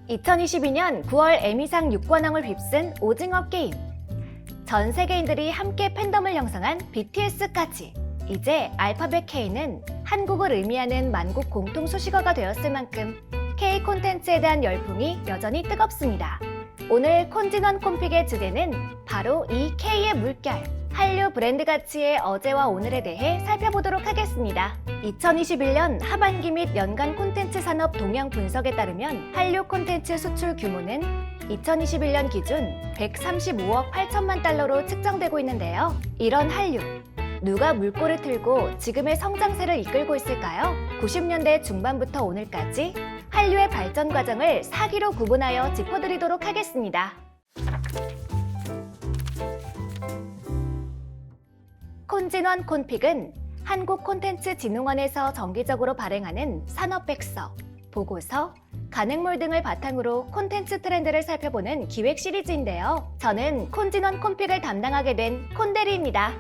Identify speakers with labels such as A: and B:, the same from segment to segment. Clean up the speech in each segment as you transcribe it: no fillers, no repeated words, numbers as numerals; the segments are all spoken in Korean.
A: 2022년 9월 에미상 6관왕을 휩쓴 오징어 게임. 전 세계인들이 함께 팬덤을 형성한 BTS까지. 이제 알파벳 K는 한국을 의미하는 만국 공통 수식어가 되었을 만큼 K 콘텐츠에 대한 열풍이 여전히 뜨겁습니다. 오늘 콘진원 콘픽의 주제는 바로 이 K의 물결, 한류 브랜드 가치의 어제와 오늘에 대해 살펴보도록 하겠습니다. 2021년 하반기 및 연간 콘텐츠 산업 동향 분석에 따르면 한류 콘텐츠 수출 규모는 2021년 기준 135억 8천만 달러로 측정되고 있는데요. 이런 한류, 누가 물꼬를 틀고 지금의 성장세를 이끌고 있을까요? 90년대 중반부터 오늘까지 한류의 발전 과정을 4기로 구분하여 짚어드리도록 하겠습니다. 콘진원 콘픽은 한국콘텐츠진흥원에서 정기적으로 발행하는 산업백서, 보고서, 간행몰 등을 바탕으로 콘텐츠 트렌드를 살펴보는 기획 시리즈인데요. 저는 콘진원 콘픽을 담당하게 된 콘대리입니다.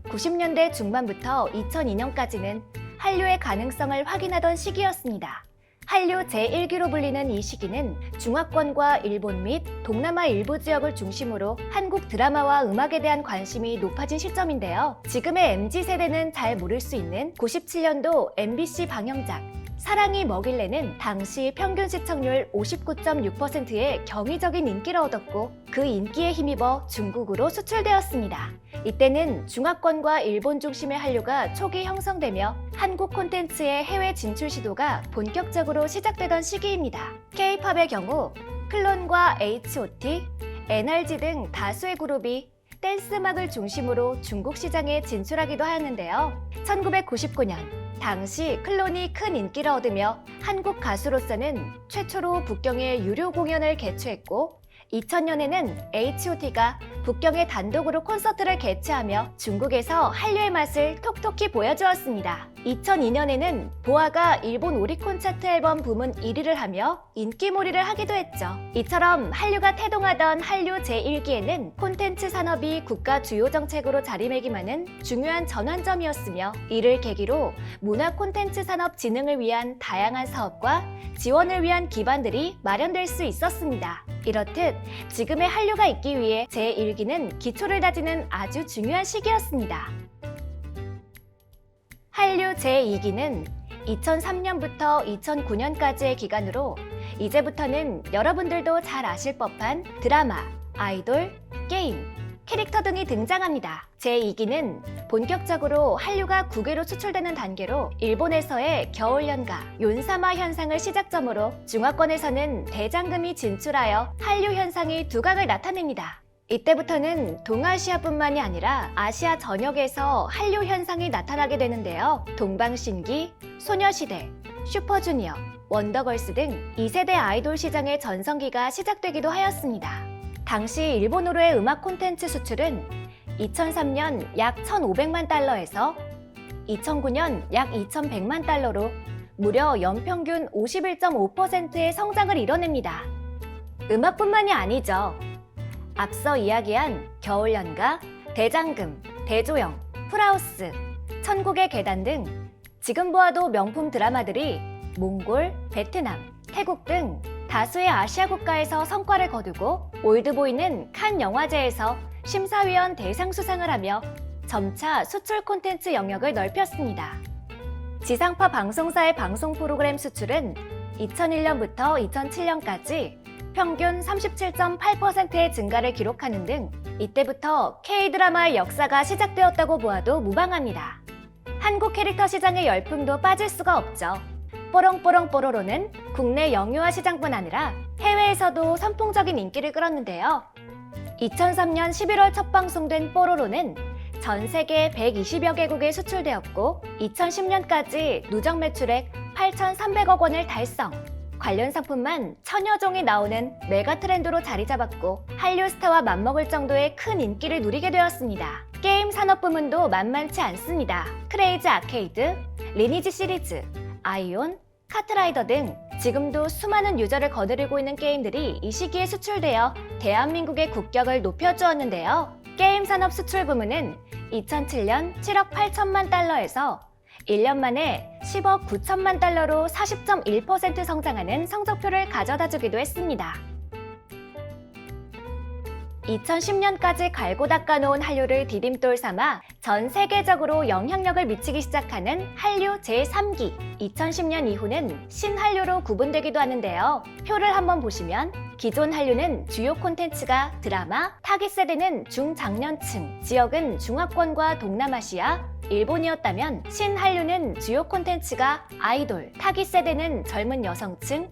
A: 90년대 중반부터 2002년까지는 한류의 가능성을 확인하던 시기였습니다. 한류 제1기로 불리는 이 시기는 중화권과 일본 및 동남아 일부 지역을 중심으로 한국 드라마와 음악에 대한 관심이 높아진 시점인데요. 지금의 MZ세대는 잘 모를 수 있는 97년도 MBC 방영작 사랑이 뭐길래는 당시 평균 시청률 59.6%의 경이적인 인기를 얻었고 그 인기에 힘입어 중국으로 수출되었습니다. 이때는 중화권과 일본 중심의 한류가 초기 형성되며 한국 콘텐츠의 해외 진출 시도가 본격적으로 시작되던 시기입니다. K-팝의 경우 클론과 H.O.T, NRG 등 다수의 그룹이 댄스 음악을 중심으로 중국 시장에 진출하기도 하였는데요. 1999년 당시 클론이 큰 인기를 얻으며 한국 가수로서는 최초로 북경에 유료 공연을 개최했고 2000년에는 H.O.T가 북경에 단독으로 콘서트를 개최하며 중국에서 한류의 맛을 톡톡히 보여주었습니다. 2002년에는 보아가 일본 오리콘 차트 앨범 부문 1위를 하며 인기몰이를 하기도 했죠. 이처럼 한류가 태동하던 한류 제1기에는 콘텐츠 산업이 국가 주요 정책으로 자리매김하는 중요한 전환점이었으며 이를 계기로 문화 콘텐츠 산업 진흥을 위한 다양한 사업과 지원을 위한 기반들이 마련될 수 있었습니다. 이렇듯 지금의 한류가 있기 위해 제1기는 기초를 다지는 아주 중요한 시기였습니다. 한류 제2기는 2003년부터 2009년까지의 기간으로 이제부터는 여러분들도 잘 아실 법한 드라마, 아이돌, 게임, 캐릭터 등이 등장합니다. 제2기는 본격적으로 한류가 국외로 수출되는 단계로 일본에서의 겨울연가, 욘사마 현상을 시작점으로 중화권에서는 대장금이 진출하여 한류 현상이 두각을 나타냅니다. 이때부터는 동아시아뿐만이 아니라 아시아 전역에서 한류 현상이 나타나게 되는데요. 동방신기, 소녀시대, 슈퍼주니어, 원더걸스 등 2세대 아이돌 시장의 전성기가 시작되기도 하였습니다. 당시 일본으로의 음악 콘텐츠 수출은 2003년 약 1,500만 달러에서 2009년 약 2,100만 달러로 무려 연평균 51.5%의 성장을 이뤄냅니다. 음악뿐만이 아니죠. 앞서 이야기한 겨울연가, 대장금, 대조영, 풀하우스, 천국의 계단 등 지금 보아도 명품 드라마들이 몽골, 베트남, 태국 등 다수의 아시아 국가에서 성과를 거두고 올드보이는 칸 영화제에서 심사위원 대상 수상을 하며 점차 수출 콘텐츠 영역을 넓혔습니다. 지상파 방송사의 방송 프로그램 수출은 2001년부터 2007년까지 평균 37.8%의 증가를 기록하는 등 이때부터 K-드라마의 역사가 시작되었다고 보아도 무방합니다. 한국 캐릭터 시장의 열풍도 빠질 수가 없죠. 뽀롱뽀롱 뽀로로는 국내 영유아 시장뿐 아니라 해외에서도 선풍적인 인기를 끌었는데요. 2003년 11월 첫 방송된 뽀로로는 전 세계 120여 개국에 수출되었고 2010년까지 누적 매출액 8,300억 원을 달성. 관련 상품만 1000여 종이 나오는 메가 트렌드로 자리 잡았고 한류 스타와 맞먹을 정도의 큰 인기를 누리게 되었습니다. 게임 산업 부문도 만만치 않습니다. 크레이지 아케이드, 리니지 시리즈, 아이온, 카트라이더 등 지금도 수많은 유저를 거느리고 있는 게임들이 이 시기에 수출되어 대한민국의 국격을 높여주었는데요. 게임 산업 수출 부문은 2007년 7억 8천만 달러에서 1년 만에 10억 9천만 달러로 40.1% 성장하는 성적표를 가져다 주기도 했습니다. 2010년까지 갈고 닦아놓은 한류를 디딤돌 삼아 전 세계적으로 영향력을 미치기 시작하는 한류 제3기. 2010년 이후는 신한류로 구분되기도 하는데요. 표를 한번 보시면 기존 한류는 주요 콘텐츠가 드라마, 타깃 세대는 중장년층, 지역은 중화권과 동남아시아, 일본이었다면 신한류는 주요 콘텐츠가 아이돌, 타깃 세대는 젊은 여성층,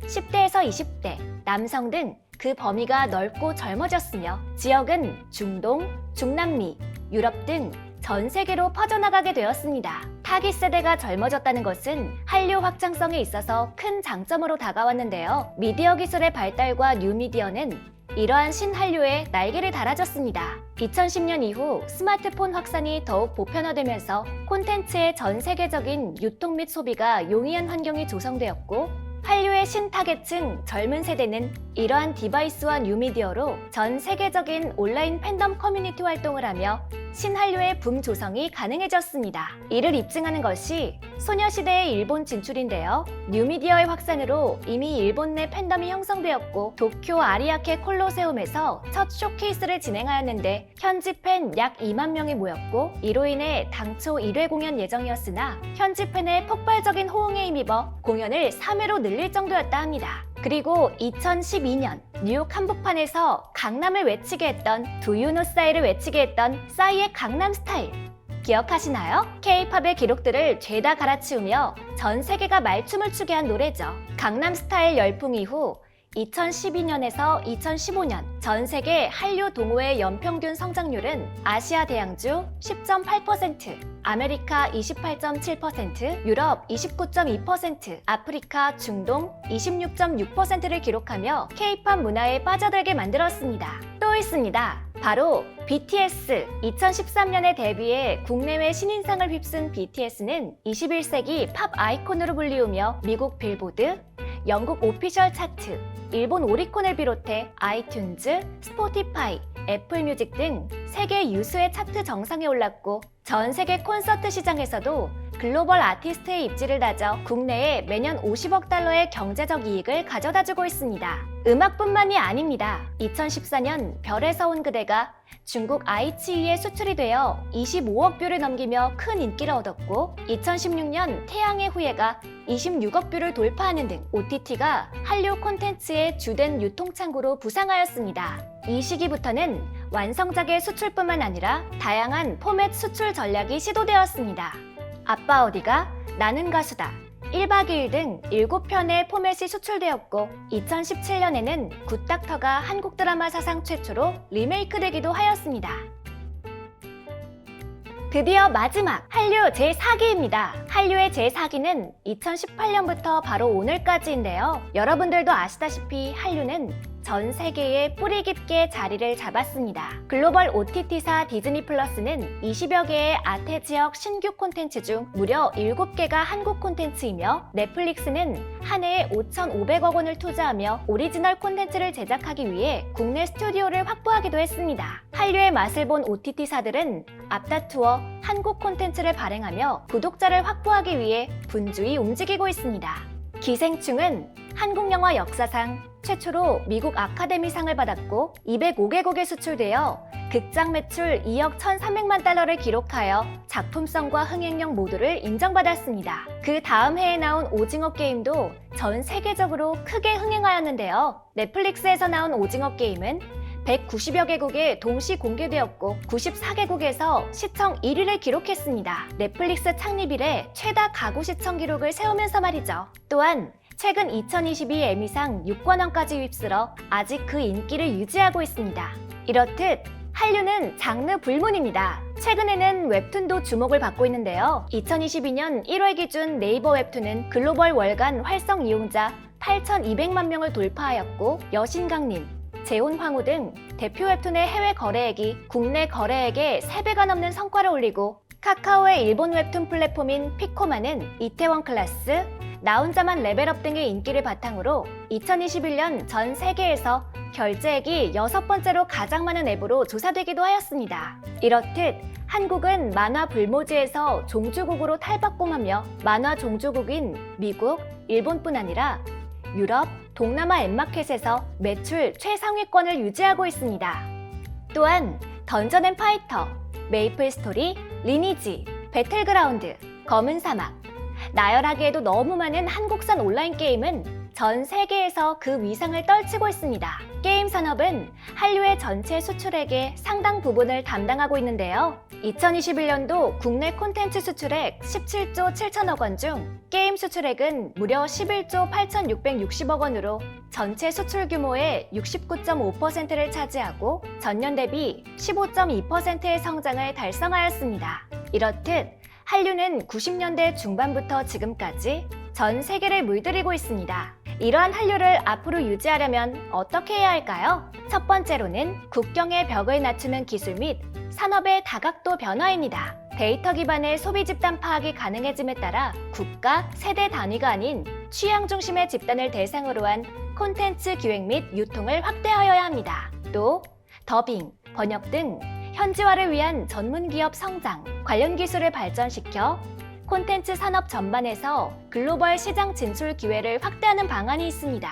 A: 10대에서 20대, 남성 등 그 범위가 넓고 젊어졌으며 지역은 중동, 중남미, 유럽 등 전 세계로 퍼져나가게 되었습니다. 타깃 세대가 젊어졌다는 것은 한류 확장성에 있어서 큰 장점으로 다가왔는데요. 미디어 기술의 발달과 뉴미디어는 이러한 신한류에 날개를 달아줬습니다. 2010년 이후 스마트폰 확산이 더욱 보편화되면서 콘텐츠의 전 세계적인 유통 및 소비가 용이한 환경이 조성되었고 한류의 신타겟층 젊은 세대는 이러한 디바이스와 뉴미디어로 전 세계적인 온라인 팬덤 커뮤니티 활동을 하며 신한류의 붐 조성이 가능해졌습니다. 이를 입증하는 것이 소녀시대의 일본 진출인데요. 뉴미디어의 확산으로 이미 일본 내 팬덤이 형성되었고 도쿄 아리아케 콜로세움에서 첫 쇼케이스를 진행하였는데 현지 팬 약 2만 명이 모였고 이로 인해 당초 1회 공연 예정이었으나 현지 팬의 폭발적인 호응에 힘입어 공연을 3회로 늘릴 정도였다 합니다. 그리고 2012년 뉴욕 한복판에서 강남을 외치게 했던 Do You Know 싸이를 외치게 했던 싸이의 강남 스타일 기억하시나요? K-팝의 기록들을 죄다 갈아치우며 전 세계가 말춤을 추게 한 노래죠. 강남 스타일 열풍 이후 2012년에서 2015년 전 세계 한류 동호회 연평균 성장률은 아시아 대양주 10.8%, 아메리카 28.7%, 유럽 29.2%, 아프리카, 중동 26.6%를 기록하며 K-팝 문화에 빠져들게 만들었습니다. 또 있습니다. 바로 BTS. 2013년에 데뷔해 국내외 신인상을 휩쓴 BTS는 21세기 팝 아이콘으로 불리우며 미국 빌보드, 영국 오피셜 차트, 일본 오리콘을 비롯해 아이튠즈, 스포티파이, 애플 뮤직 등 세계 유수의 차트 정상에 올랐고 전 세계 콘서트 시장에서도 글로벌 아티스트의 입지를 다져 국내에 매년 50억 달러의 경제적 이익을 가져다주고 있습니다. 음악뿐만이 아닙니다. 2014년 별에서 온 그대가 중국 아이치이에 수출이 되어 25억 뷰를 넘기며 큰 인기를 얻었고 2016년 태양의 후예가 26억 뷰를 돌파하는 등 OTT가 한류 콘텐츠의 주된 유통창구로 부상하였습니다. 이 시기부터는 완성작의 수출뿐만 아니라 다양한 포맷 수출 전략이 시도되었습니다. 아빠 어디가? 나는 가수다. 1박 2일 등 7편의 포맷이 수출되었고 2017년에는 굿닥터가 한국 드라마 사상 최초로 리메이크되기도 하였습니다. 드디어 마지막 한류 제4기입니다. 한류의 제4기는 2018년부터 바로 오늘까지인데요. 여러분들도 아시다시피 한류는 전 세계에 뿌리 깊게 자리를 잡았습니다. 글로벌 OTT사 디즈니 플러스는 20여 개의 아태 지역 신규 콘텐츠 중 무려 7개가 한국 콘텐츠이며 넷플릭스는 한 해에 5,500억 원을 투자하며 오리지널 콘텐츠를 제작하기 위해 국내 스튜디오를 확보하기도 했습니다. 한류의 맛을 본 OTT사들은 앞다투어 한국 콘텐츠를 발행하며 구독자를 확보하기 위해 분주히 움직이고 있습니다. 기생충은 한국 영화 역사상 최초로 미국 아카데미상을 받았고 205개국에 수출되어 극장 매출 2억 1,300만 달러를 기록하여 작품성과 흥행력 모두를 인정받았습니다. 그 다음 해에 나온 오징어 게임도 전 세계적으로 크게 흥행하였는데요. 넷플릭스에서 나온 오징어 게임은 190여 개국에 동시 공개되었고 94개국에서 시청 1위를 기록했습니다. 넷플릭스 창립 이래 최다 가구 시청 기록을 세우면서 말이죠. 또한 최근 2022 에미상 6관왕까지 휩쓸어 아직 그 인기를 유지하고 있습니다. 이렇듯 한류는 장르 불문입니다. 최근에는 웹툰도 주목을 받고 있는데요. 2022년 1월 기준 네이버 웹툰은 글로벌 월간 활성 이용자 8,200만 명을 돌파하였고 여신강림, 재혼황후 등 대표 웹툰의 해외 거래액이 국내 거래액의 3배가 넘는 성과를 올리고 카카오의 일본 웹툰 플랫폼인 피코마는 이태원 클라스, 나 혼자만 레벨업 등의 인기를 바탕으로 2021년 전 세계에서 결제액이 6번째로 가장 많은 앱으로 조사되기도 하였습니다. 이렇듯 한국은 만화 불모지에서 종주국으로 탈바꿈하며 만화 종주국인 미국, 일본뿐 아니라 유럽, 동남아 엠마켓에서 매출 최상위권을 유지하고 있습니다. 또한 던전 앤 파이터, 메이플 스토리, 리니지, 배틀그라운드, 검은 사막, 나열하기에도 너무 많은 한국산 온라인 게임은 전 세계에서 그 위상을 떨치고 있습니다. 게임 산업은 한류의 전체 수출액의 상당 부분을 담당하고 있는데요. 2021년도 국내 콘텐츠 수출액 17조 7천억 원 중 게임 수출액은 무려 11조 8,660억 원으로 전체 수출 규모의 69.5%를 차지하고 전년 대비 15.2%의 성장을 달성하였습니다. 이렇듯 한류는 90년대 중반부터 지금까지 전 세계를 물들이고 있습니다. 이러한 한류를 앞으로 유지하려면 어떻게 해야 할까요? 첫 번째로는 국경의 벽을 낮추는 기술 및 산업의 다각도 변화입니다. 데이터 기반의 소비 집단 파악이 가능해짐에 따라 국가, 세대 단위가 아닌 취향 중심의 집단을 대상으로 한 콘텐츠 기획 및 유통을 확대하여야 합니다. 또 더빙, 번역 등 현지화를 위한 전문 기업 성장, 관련 기술을 발전시켜 콘텐츠 산업 전반에서 글로벌 시장 진출 기회를 확대하는 방안이 있습니다.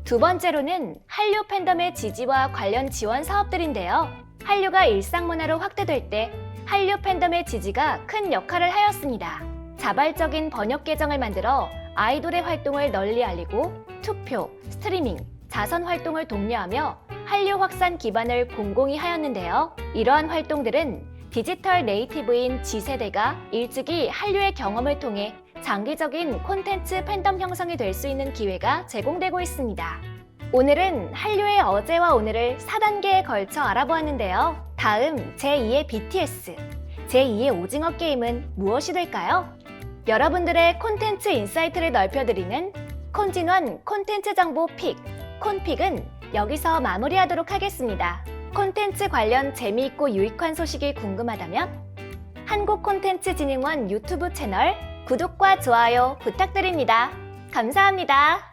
A: 두 번째로는 한류 팬덤의 지지와 관련 지원 사업들인데요. 한류가 일상문화로 확대될 때 한류 팬덤의 지지가 큰 역할을 하였습니다. 자발적인 번역 계정을 만들어 아이돌의 활동을 널리 알리고 투표, 스트리밍, 자선 활동을 독려하며 한류 확산 기반을 공공히 하였는데요. 이러한 활동들은 디지털 네이티브인 Z세대가 일찍이 한류의 경험을 통해 장기적인 콘텐츠 팬덤 형성이 될 수 있는 기회가 제공되고 있습니다. 오늘은 한류의 어제와 오늘을 4단계에 걸쳐 알아보았는데요. 다음 제2의 BTS, 제2의 오징어 게임은 무엇이 될까요? 여러분들의 콘텐츠 인사이트를 넓혀드리는 콘진원 콘텐츠 정보 픽, 콘픽은 여기서 마무리하도록 하겠습니다. 콘텐츠 관련 재미있고 유익한 소식이 궁금하다면 한국콘텐츠진흥원 유튜브 채널 구독과 좋아요 부탁드립니다. 감사합니다.